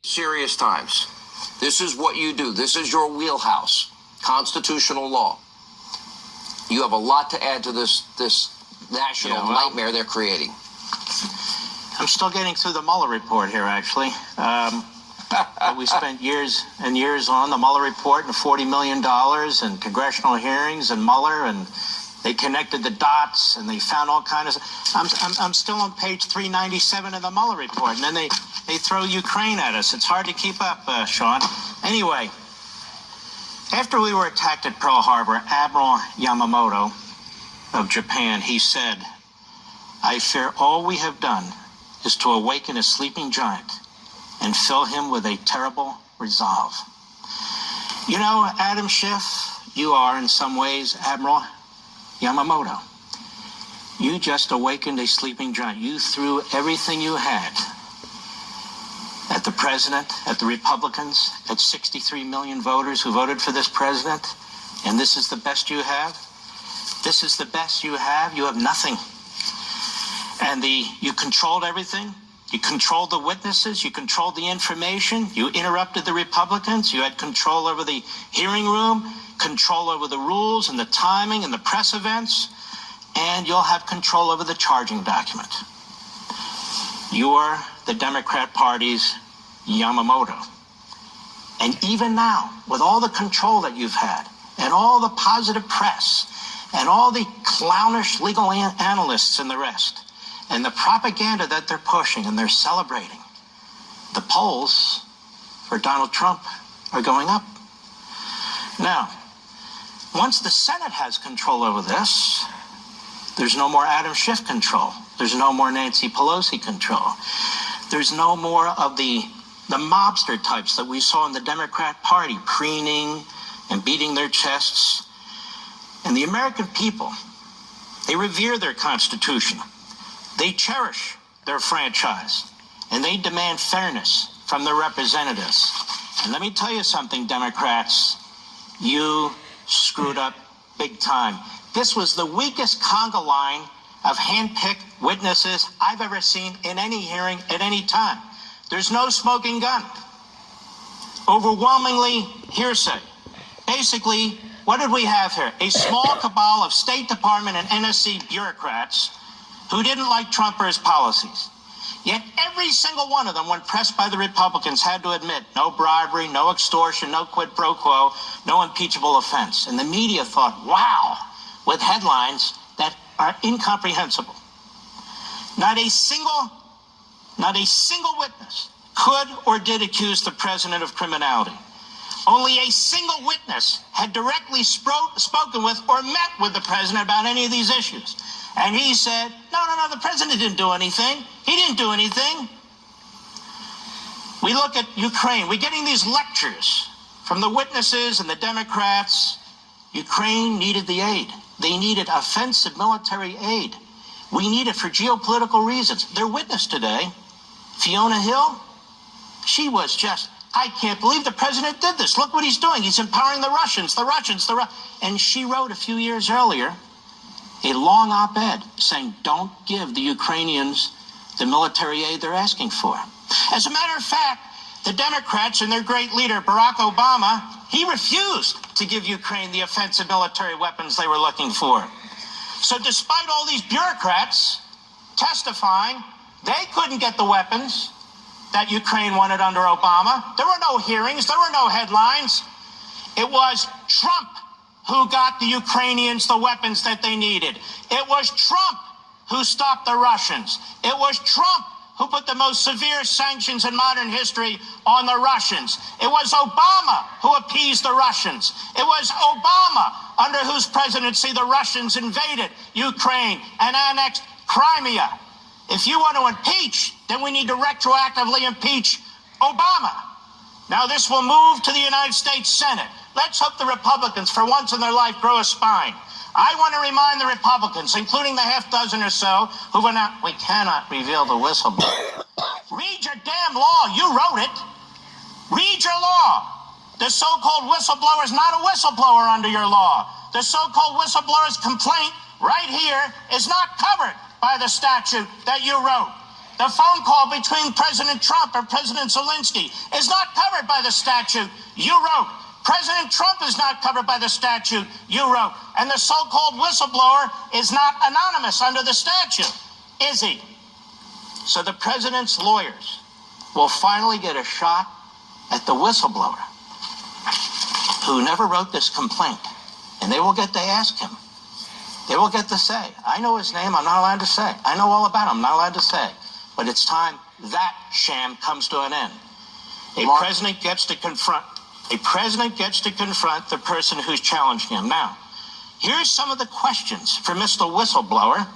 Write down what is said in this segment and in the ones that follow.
Serious times. This is what you do. This is your wheelhouse. Constitutional law. You have a lot to add to this national nightmare they're creating. I'm still getting through the Mueller report here, actually. We spent years and years on the Mueller report and $40 million and congressional hearings and Mueller, and they connected the dots and they found all kinds of... I'm still on page 397 of the Mueller report, and then they throw Ukraine at us. It's hard to keep up, Sean. Anyway, after we were attacked at Pearl Harbor, Admiral Yamamoto of Japan, he said, "I fear all we have done is to awaken a sleeping giant and fill him with a terrible resolve." You know, Adam Schiff, you are in some ways Admiral Yamamoto. You just awakened a sleeping giant. You threw everything you had at the president, at the Republicans, at 63 million voters who voted for this president, and this is the best you have? This is the best you have? You have nothing. And you controlled everything. You controlled the witnesses. You controlled the information. You interrupted the Republicans. You had control over the hearing room, control over the rules and the timing and the press events, and you'll have control over the charging document. You're the Democrat Party's Yamamoto. And even now, with all the control that you've had, and all the positive press, and all the clownish legal analysts and the rest, and the propaganda that they're pushing and they're celebrating, the polls for Donald Trump are going up. Now, once the Senate has control over this, there's no more Adam Schiff control. There's no more Nancy Pelosi control. There's no more of the mobster types that we saw in the Democrat Party, preening and beating their chests. And the American people, they revere their Constitution. They cherish their franchise. And they demand fairness from their representatives. And let me tell you something, Democrats. You screwed up big time. This was the weakest conga line of hand-picked witnesses I've ever seen in any hearing at any time. There's no smoking gun. Overwhelmingly hearsay. Basically, what did we have here? A small cabal of State Department and NSC bureaucrats who didn't like Trump or his policies. Yet every single one of them, when pressed by the Republicans, had to admit no bribery, no extortion, no quid pro quo, no impeachable offense. And the media thought, wow, with headlines that are incomprehensible. Not a single witness could or did accuse the president of criminality. Only a single witness had directly spoken with or met with the president about any of these issues. And he said, no, the president didn't do anything. He didn't do anything. We look at Ukraine. We're getting these lectures from the witnesses and the Democrats. Ukraine needed the aid. They needed offensive military aid. We need it for geopolitical reasons. Their witness today, Fiona Hill, she was just, I can't believe the president did this. Look what he's doing. He's empowering the Russians. And she wrote a few years earlier a long op-ed saying, don't give the Ukrainians the military aid they're asking for. As a matter of fact, the Democrats and their great leader, Barack Obama, he refused to give Ukraine the offensive military weapons they were looking for. So despite all these bureaucrats testifying, they couldn't get the weapons that Ukraine wanted under Obama. There were no hearings. There were no headlines. It was Trump who got the Ukrainians the weapons that they needed. It was Trump who stopped the Russians. It was Trump who put the most severe sanctions in modern history on the Russians. It was Obama who appeased the Russians. It was Obama under whose presidency the Russians invaded Ukraine and annexed Crimea. If you want to impeach, then we need to retroactively impeach Obama. Now this will move to the United States Senate. Let's hope the Republicans, for once in their life, grow a spine. I want to remind the Republicans, including the half dozen or so, who were not, we cannot reveal the whistleblower. Read your damn law. You wrote it. Read your law. The so-called whistleblower is not a whistleblower under your law. The so-called whistleblower's complaint right here is not covered by the statute that you wrote. the phone call between President Trump and President Zelensky is not covered by the statute you wrote. President Trump is not covered by the statute you wrote. And the so-called whistleblower is not anonymous under the statute, is he? So the president's lawyers will finally get a shot at the whistleblower who never wrote this complaint. And they will get to ask him. They will get to say, I know his name, I'm not allowed to say. I know all about him, I'm not allowed to say. But it's time that sham comes to an end. A president gets to confront the person who's challenging him. Now, here's some of the questions for Mr. Whistleblower.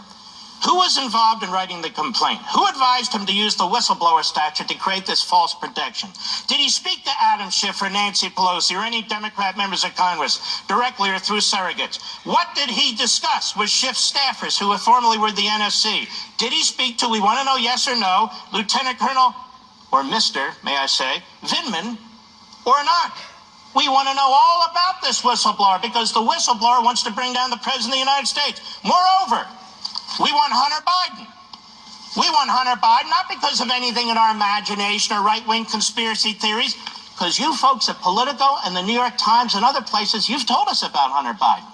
Who was involved in writing the complaint? Who advised him to use the whistleblower statute to create this false protection? Did he speak to Adam Schiff or Nancy Pelosi or any Democrat members of Congress directly or through surrogates? What did he discuss with Schiff's staffers who formerly were the NSC? Did he speak to, we want to know yes or no, Lieutenant Colonel, or Mr., may I say, Vindman, or not? We want to know all about this whistleblower because the whistleblower wants to bring down the President of the United States. Moreover, we want Hunter Biden. We want Hunter Biden, not because of anything in our imagination or right-wing conspiracy theories, because you folks at Politico and the New York Times and other places, you've told us about Hunter Biden.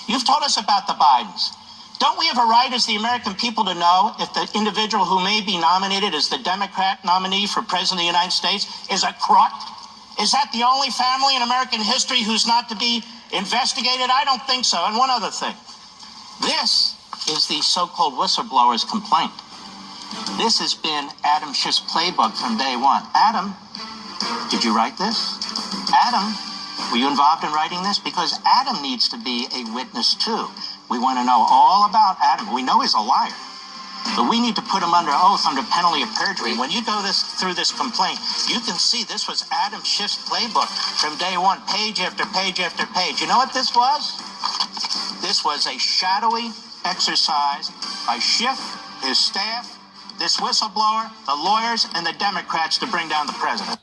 You've told us about the Bidens. Don't we have a right as the American people to know if the individual who may be nominated as the Democrat nominee for President of the United States is a crook? Is that the only family in American history who's not to be investigated? I don't think so. And one other thing. This is the so-called whistleblower's complaint. This has been Adam Schiff's playbook from day one. Adam, did you write this? Adam, were you involved in writing this? Because Adam needs to be a witness too. We want to know all about Adam. We know he's a liar, but we need to put him under oath under penalty of perjury. When you go through this complaint, you can see this was Adam Schiff's playbook from day one, page after page after page. You know what this was? This was a shadowy exercise by Schiff, his staff, this whistleblower, the lawyers, and the Democrats to bring down the president.